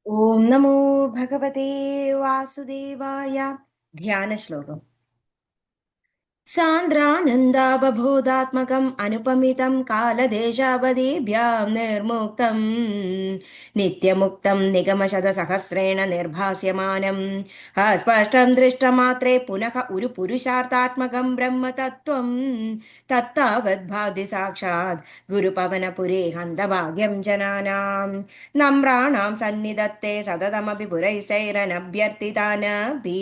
ഓം നമോ ഭഗവതേ വാസുദേവായ. ധ്യാന ശ്ലോകം. സാന്ദ്രാനന്ദാവബോധാത്മകം അനുപമിതം കാലദേശാവധിഭ്യാം നിർമുക്തം നിത്യമുക്തം നിഗമശതസഹസ്രേണ നിർഭാസ്യമാനം സ്പഷ്ടം ദൃഷ്ടമാത്രേ പുനഃ ഒരു പുരുഷാർത്ഥാത്മകം ബ്രഹ്മതത്വം തത്താവദ്ഭാതി സാക്ഷാത് ഗുരുപവനപുരേ ഹന്തഭാഗ്യം ജനാനാം നമ്രാണാം സന്നിധത്തെ സതതമപി പുരൈസൈരനഭ്യർത്ഥിതാനപി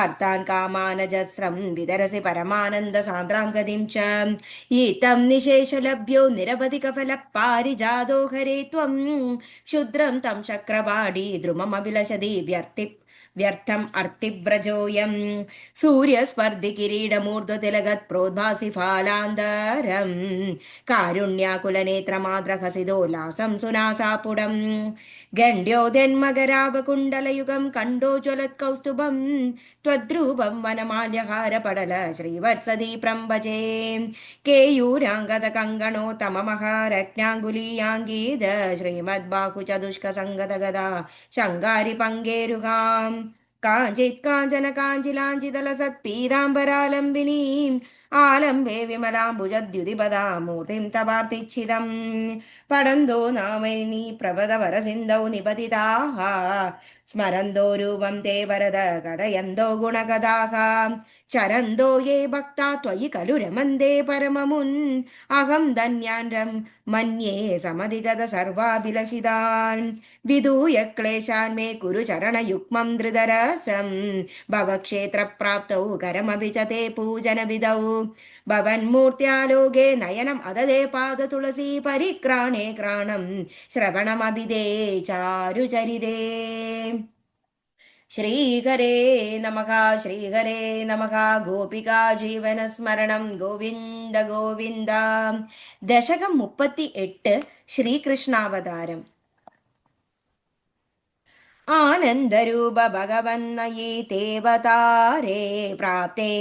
അർത്ഥാൻ കാമാനജസ്രം വിതരസി പരമാനന്ദ സാന്ദ്രാം ഗതിം ച ഈതം നിശേഷലഭ്യോ നിരവധികഫല പാരിജാതോ ഹരേ ത്വം ക്ഷുദ്രം തം ശക്രവാടി ദ്രുമമഭിലഷതി വ്യർത്ഥം അർത്തിവ്രജോയം സൂര്യസ്പർദ്ധി കിരീടമൂർധ്വതിലഗത് പ്രോദ്ഭാസി ഫാലാന്തരം കാരുണ്യാകുലനേത്രമാദ്രഹസിതോല്ലാസം സുനാസാപുടം ഗണ്ഡ്യോദന്മകരാവകുണ്ടലയുഗം കണ്ടോജ്വലത്കൗസ്തുഭം त्वद्रूपं वनमाल्यहारपडल श्रीवत्सदीप्रं भजे केयूराङ्गदकङ्गणोत्तममहारत्नाङ्गुलीयाङ्गीद श्रीमद्बाहुचतुष्कसङ्गतगदा शङ्गारिपङ्गेरुगां काञ्चित् काञ्चन काञ्चिलाञ्चितलसत्पीताम्बरालम्बिनीम् ആലംബേ വിമലാംബുജദ്യുതിപദാമൂർത്തിം തവാർത്തിച്ഛിതം പടന്തോ നാമൈനി പ്രഭതവരസിന്ധൗ നിപതിതാഃ സ്മരന്തോ രൂപം തേ വരദ കഥയന്തോ ഗുണകഥാഃ ചരന്തോ യേ ഭക്താ ത്വയി ഖലു രമന്തേ പരമമുൻ അഹം ധന്യാൻ മന്യേ സമധിഗത സർവാഭിലഷിതാൻ വിദൂയ ക്ലേശാൻ മേ കുരു ചരണയുഗ്മം ധൃതരസം ഭവക്ഷേത്രപ്രാപ്തൗ കരമഭി ച തേ പൂജനവിധൗ ഭവന്മൂർത്തിയാലോകേ നയനം അതദേ പാദ തുളസീ പരിക്രാണേ ക്രാണം ശ്രവണമഭിദേ ചാരുചരിതേ. ശ്രീഹരേ നമഃ ശ്രീഹരേ നമഃ. ഗോപികാ ജീവനസ്മരണം ഗോവിന്ദ ഗോവിന്ദ. ദശകം 38. ശ്രീകൃഷ്ണാവതാരം. ആനന്ദരൂപ ഭഗവന്നയീ തേവതാരേ പ്രാപ്തേ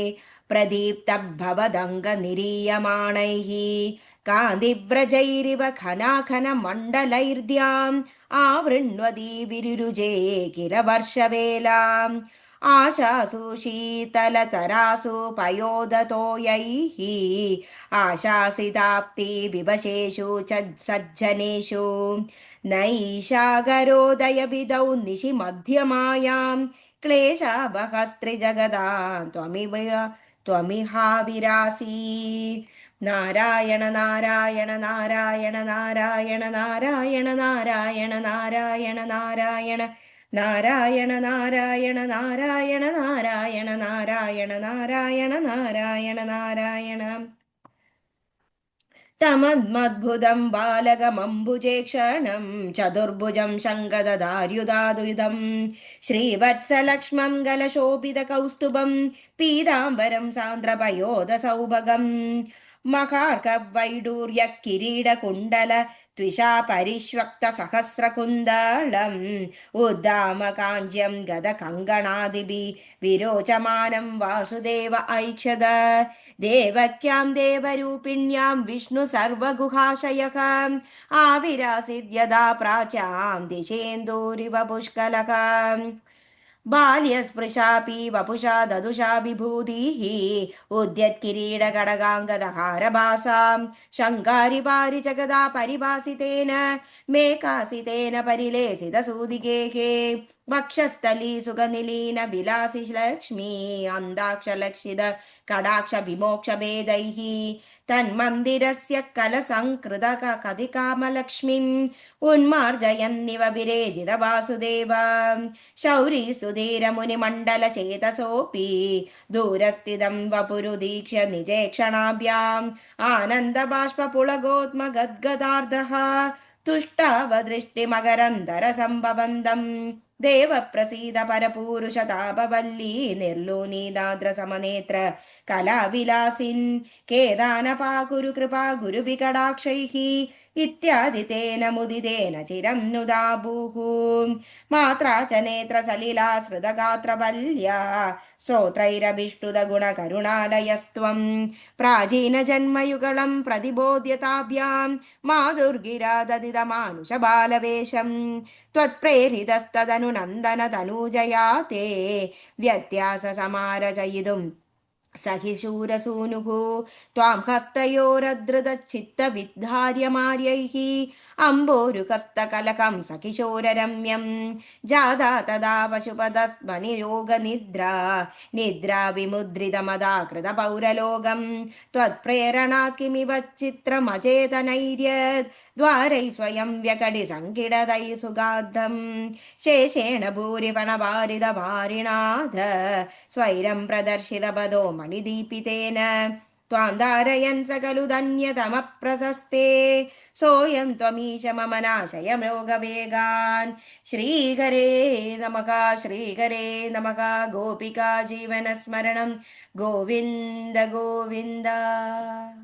പ്രദീപ്തഭവദംഗനിരീയമാണൈഃ കാന്തിവ്രജൈരിവ ഖനാഖനമണ്ഡലൈർദ്യാം ആവൃണ്വതി വിരുരുജേ കില വർഷവേലാം ആശാസു ശീതലതരാസു പയോദതോയൈഃ ആശാസിതാപ്തി വിവശേഷു സജ്ജനേഷു നൈഷാകരോദയവിധൗ നിശി മധ്യമായാം ക്ലേശാഭഹസ്ത്രിജഗദാം ത്വമിഹാവിരാസി. നാരായണ നാരായണ നാരായണ നാരായണ നാരായണ നാരായണ നാരായണ നാരായണ നാരായണ നാരായണ നാരായണ നാരായണ നാരായണ നാരായണ നാരായണ നാരായണ. തമദ്മദ്ഭുതം ബാലകമംബുജേക്ഷണം ചതുർഭുജം ശങ്കദാര്യുദാദുദം ശ്രീവത്സലക്ഷ്മം ഗലശോഭിതകൗസ്തുഭം പീതാംബരം സാന്ദ്രപയോധസൗഭഗം മഹാർക്കവൈഡൂര്യ കിരീടകുണ്ടല ത്വിഷാ പരിഷ്വക്ത സഹസ്രകുന്തളം ഉദ്ദാമകാഞ്ച്യം ഗദകങ്കണാദിഭി വിരോചമാനം വാസുദേവ ഐക്ഷത ദേവക്യാം ദേവരൂപിണ്യാം വിഷ്ണു സർവഗുഹാശയഃ ആവിരാസിദ്യദാ പ്രാച്യാം ദിശേന്ദൂരിവ പുഷ്കലഃ ബാല്യസ്പൃശാപി വപുഷാ ദദുഷാ വിഭൂതിഃ ഉദ്യത്കിരീടകടകാംഗദഹാരഭാസാം ശങ്കാരിപാരി ജഗദാ പരിഭാസിതേന മേകാസിതേന പരിലേസിതസൂതികേः വക്ഷസ്ഥലീ സുഖനിലീന വിലാസി ലക്ഷ്മീ അന്താക്ഷലക്ഷിത കടാക്ഷ വിമോക്ഷഭേദൈഃ തന്മന്ദിരസ്യ കലസംകൃത കതികാമലക്ഷ്മീം ഉന്മാർജയന്നിവ വിരേജിത വാസുദേവ ശൗരീ സുധീരമുനിമണ്ഡല ചേതസോപി ദൂരസ്ഥിതം വപുരുദീക്ഷ്യ നിജേക്ഷണാഭ്യാം ആനന്ദബാഷ്പുളഗോത്മഗദ്ഗദാർദ്രഃ തുഷ്ടാവദൃഷ്ടിമകരന്ധര സംഭവന്തം देवप्रसीद परपूरुषतापवल्ली निर्लोनीदाद्रसमनेत्र कलाविलासिन् केदानपाकुरु कृपा गुरुविकटाक्षैः इत्यादि तेन मुदितेन चिरं नुदाभूः मात्रा च नेत्रसलिला स्मृतगात्रवल्या स्तोत्रैरभिष्टुदगुणकरुणालयस्त्वं प्राचीनजन्मयुगलं प्रतिबोध्यताभ्यां माधुर्गिराददिदमानुषबालवेषं त्वत्प्रेरितस्तदनु नन्दनतनूजया ते व्यत्याससमारचयितुं सखि शूरसूनुः त्वां हस्तयोरधृतचित्तविद्धार्यमार्यैः अम्बोरुकस्तकलकं सकिशोररम्यं जादा तदा पशुपदस्मनियोगनिद्रा निद्रा विमुद्रितमदाकृतपौरलोकं त्वत्प्रेरणात् किमिव चित्रमचेतनैर्यद् द्वारै स्वयं व्यकटिसङ्किडतैः सुगाढ्रं शेषेण भूरिवनवारिदवारिणाथ स्वैरं प्रदर्शितपदो मणिदीपितेन त्वां धारयन् सकलु धन्यतमप्रशस्ते सोऽयं त्वमीश मम नाशय मृगवेगान् श्रीहरे नमः गोपिका जीवनस्मरणं गोविन्द गोविन्द।